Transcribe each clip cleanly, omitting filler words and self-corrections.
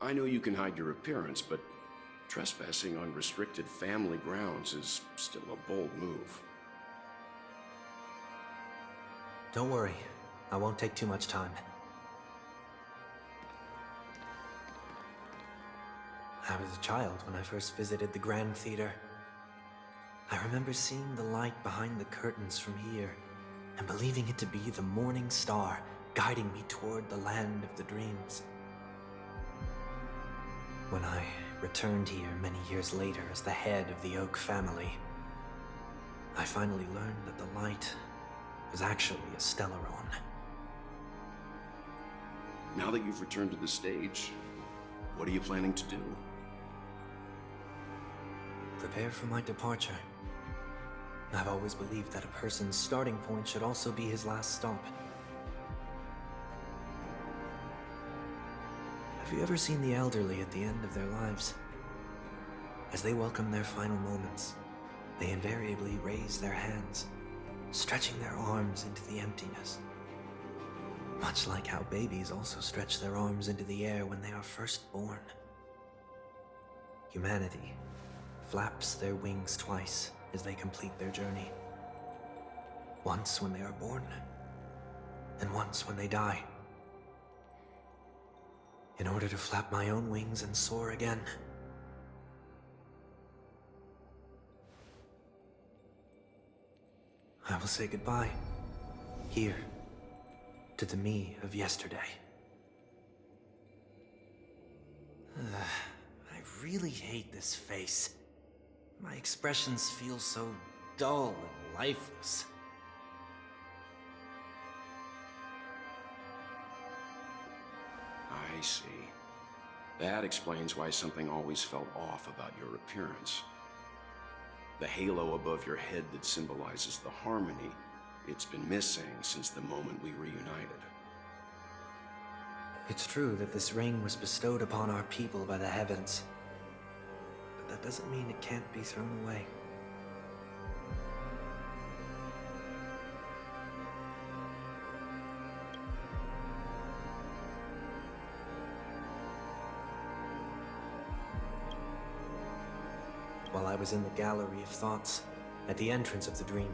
I know you can hide your appearance, but trespassing on restricted family grounds is still a bold move. Don't worry, I won't take too much time. I was a child when I first visited the Grand Theater. I remember seeing the light behind the curtains from here, and believing it to be the morning star guiding me toward the land of the dreams. When I returned here many years later as the head of the Oak family, I finally learned that the light was actually a Stellaron. Now that you've returned to the stage, what are you planning to do? Prepare for my departure. I've always believed that a person's starting point should also be his last stop. Have you ever seen the elderly at the end of their lives? As they welcome their final moments, they invariably raise their hands, stretching their arms into the emptiness. Much like how babies also stretch their arms into the air when they are first born. Humanity flaps their wings twice as they complete their journey. Once when they are born, and once when they die. In order to flap my own wings and soar again. I will say goodbye, here, to the me of yesterday. I really hate this face. My expressions feel so dull and lifeless. I see. That explains why something always felt off about your appearance. The halo above your head that symbolizes the harmony, it's been missing since the moment we reunited. It's true that this ring was bestowed upon our people by the heavens. But that doesn't mean it can't be thrown away. While I was in the gallery of thoughts, at the entrance of the dream,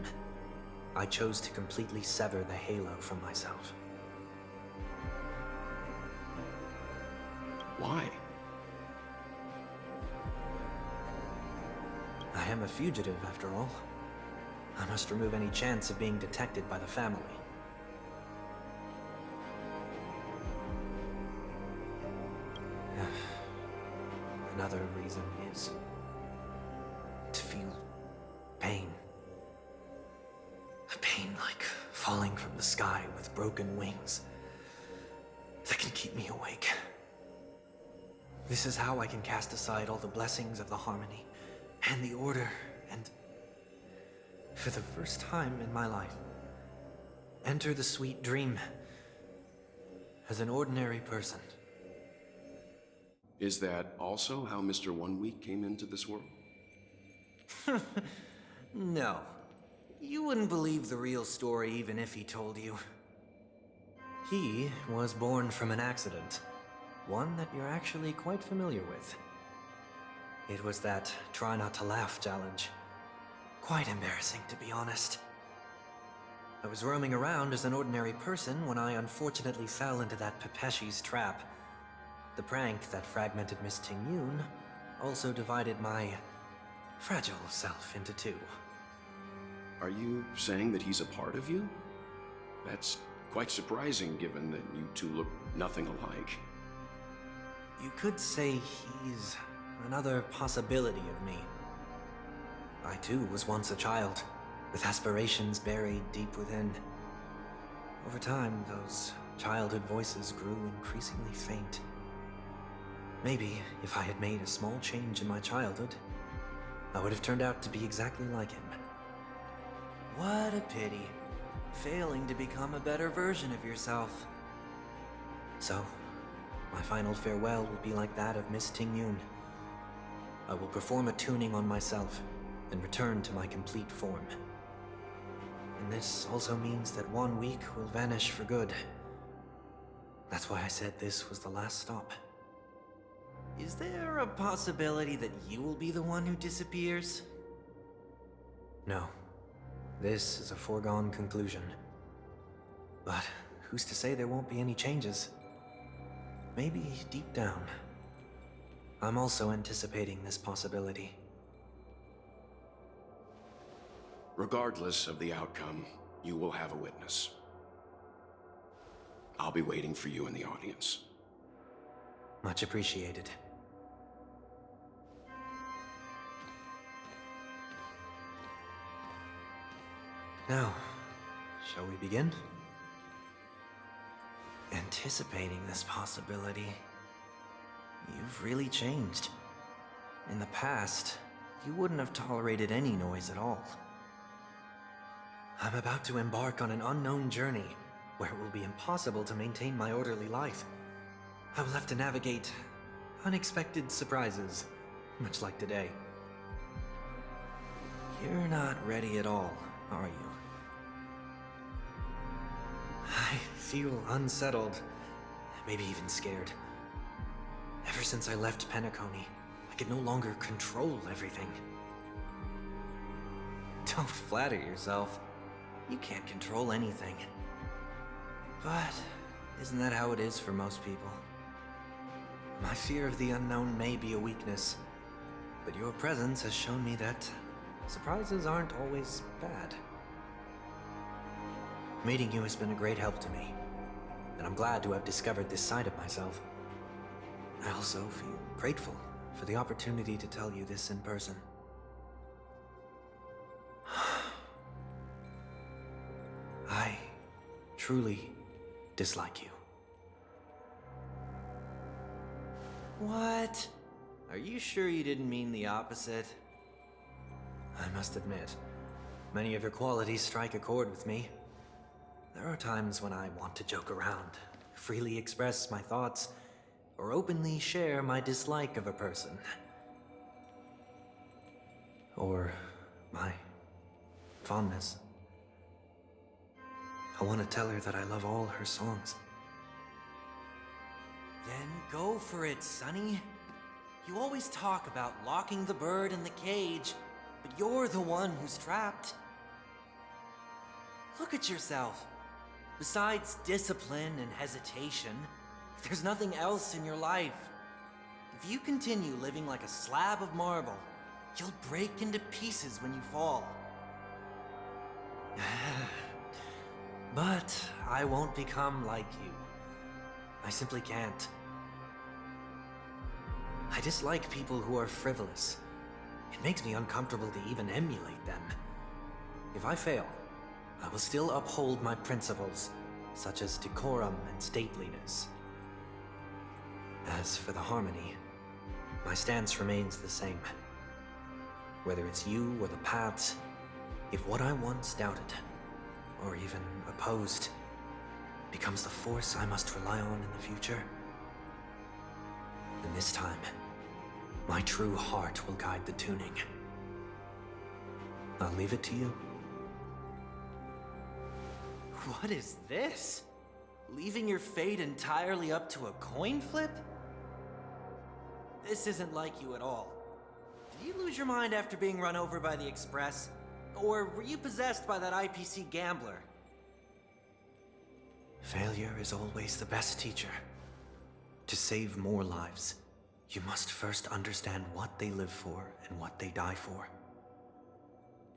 I chose to completely sever the halo from myself. Why? I am a fugitive, after all. I must remove any chance of being detected by the family. Another reason is to feel pain. A pain like falling from the sky with broken wings that can keep me awake. This is how I can cast aside all the blessings of the harmony and the order and, for the first time in my life, enter the sweet dream as an ordinary person. Is that also how Mr. One Week came into this world? No. You wouldn't believe the real story even if he told you. He was born from an accident. One that you're actually quite familiar with. It was that try not to laugh challenge. Quite embarrassing, to be honest. I was roaming around as an ordinary person when I unfortunately fell into that Pepeshi's trap. The prank that fragmented Miss Ting-Yun also divided my fragile self into two. Are you saying that he's a part of you? That's quite surprising given that you two look nothing alike. You could say he's another possibility of me. I too was once a child, with aspirations buried deep within. Over time, those childhood voices grew increasingly faint. Maybe if I had made a small change in my childhood, I would have turned out to be exactly like him. What a pity, failing to become a better version of yourself. So, my final farewell will be like that of Miss Ting-Yun. I will perform a tuning on myself and return to my complete form. And this also means that 1 week will vanish for good. That's why I said this was the last stop. Is there a possibility that you will be the one who disappears? No. This is a foregone conclusion. But who's to say there won't be any changes? Maybe deep down, I'm also anticipating this possibility. Regardless of the outcome, you will have a witness. I'll be waiting for you in the audience. Much appreciated. Now, shall we begin? Anticipating this possibility, you've really changed. In the past, you wouldn't have tolerated any noise at all. I'm about to embark on an unknown journey where it will be impossible to maintain my orderly life. I will have to navigate unexpected surprises, much like today. You're not ready at all, are you? I feel unsettled, maybe even scared. Ever since I left Penacony, I could no longer control everything. Don't flatter yourself. You can't control anything. But isn't that how it is for most people? My fear of the unknown may be a weakness, but your presence has shown me that surprises aren't always bad. Meeting you has been a great help to me, and I'm glad to have discovered this side of myself. I also feel grateful for the opportunity to tell you this in person. I truly dislike you. What? Are you sure you didn't mean the opposite? I must admit, many of your qualities strike a chord with me. There are times when I want to joke around, freely express my thoughts, or openly share my dislike of a person. Or my fondness. I want to tell her that I love all her songs. Then go for it, Sonny. You always talk about locking the bird in the cage, but you're the one who's trapped. Look at yourself. Besides discipline and hesitation, there's nothing else in your life. If you continue living like a slab of marble, you'll break into pieces when you fall. But I won't become like you. I simply can't. I dislike people who are frivolous. It makes me uncomfortable to even emulate them. If I fail, I will still uphold my principles, such as decorum and stateliness. As for the harmony, my stance remains the same. Whether it's you or the paths, if what I once doubted, or even opposed, becomes the force I must rely on in the future, then this time, my true heart will guide the tuning. I'll leave it to you. What is this? Leaving your fate entirely up to a coin flip? This isn't like you at all. Did you lose your mind after being run over by the Express? Or were you possessed by that IPC gambler? Failure is always the best teacher. To save more lives, you must first understand what they live for and what they die for.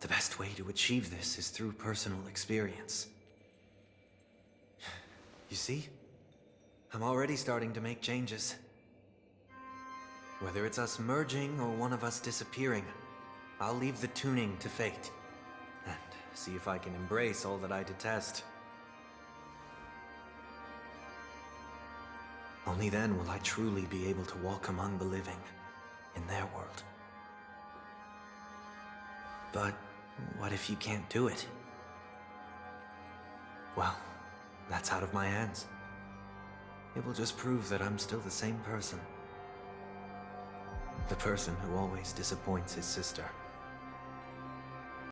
The best way to achieve this is through personal experience. You see? I'm already starting to make changes. Whether it's us merging or one of us disappearing, I'll leave the tuning to fate, and see if I can embrace all that I detest. Only then will I truly be able to walk among the living, in their world. But what if you can't do it? Well, that's out of my hands. It will just prove that I'm still the same person. The person who always disappoints his sister.